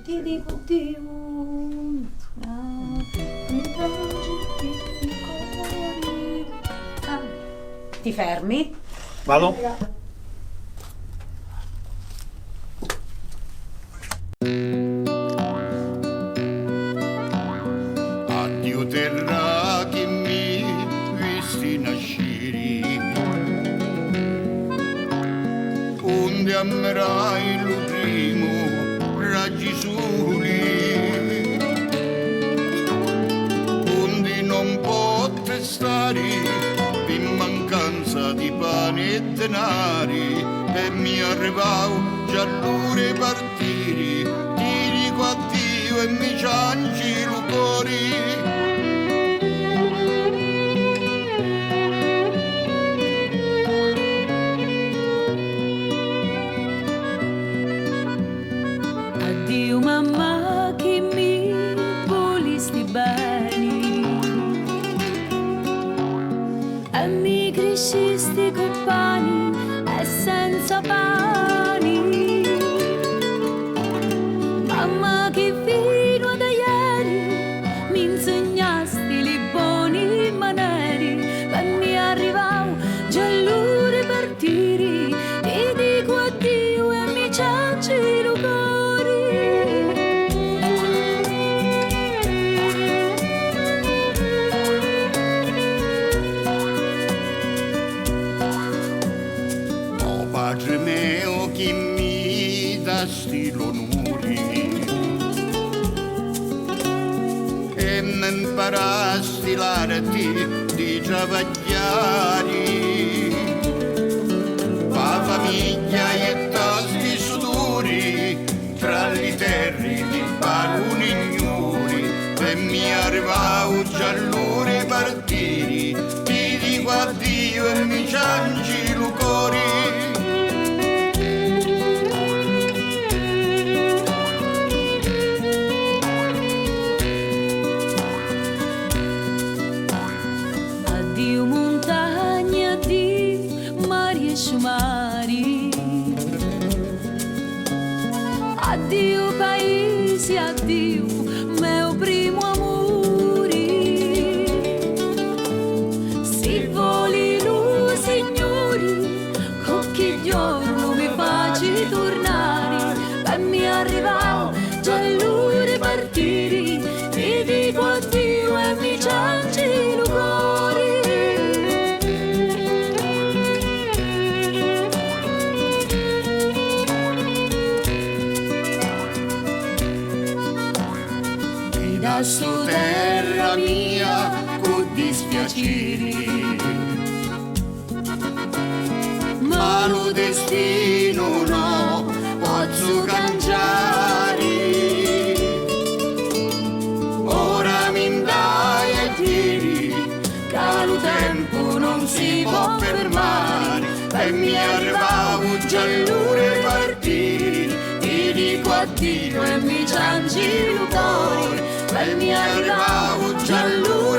ti dico addio, mi piangi i cuori. Ti fermi? Vado? Addio terra che mi visti nascere, onde amerai lo primo raggi soli, onde non pote stare per mancanza di pane e denari, e mi arrivavo già l'ore partire, ti dico addio e mi cianci lo cuore. Addio mamma che mi volisti bene, e mi crescisti con pani e senza pani. Mamma che fino da ieri mi insegnasti le buone maniere, e mi arrivavo già l'ora partire, ti dico addio e mi cianci lo cuore. O padre mio che mi dasti l'onore e mi imparasti l'arte di travagliare, la famiglia e tanti sudori tra le terre di baluni ignori, e mi arrivavo già l'ora partire, ti dico addio e mi cianci lo cuore. Addio montagna, addio mari e sciumari, addio paesi, addio mio primo amore. Se voli lo signori, con chi giorno mi facci tornare, e mi arrivavo già l'ora partire, ti dico addio e mi cianci lo cuore. E da su terra mia con dispiacere, ma lo destino no posso cangiare. Ora mi dai e tiri, che lo tempo non si può fermare, e mi arrivavo già l'ora partire, ti dico addio e mi cianci lo cuore, e mi arrivavo già l'ora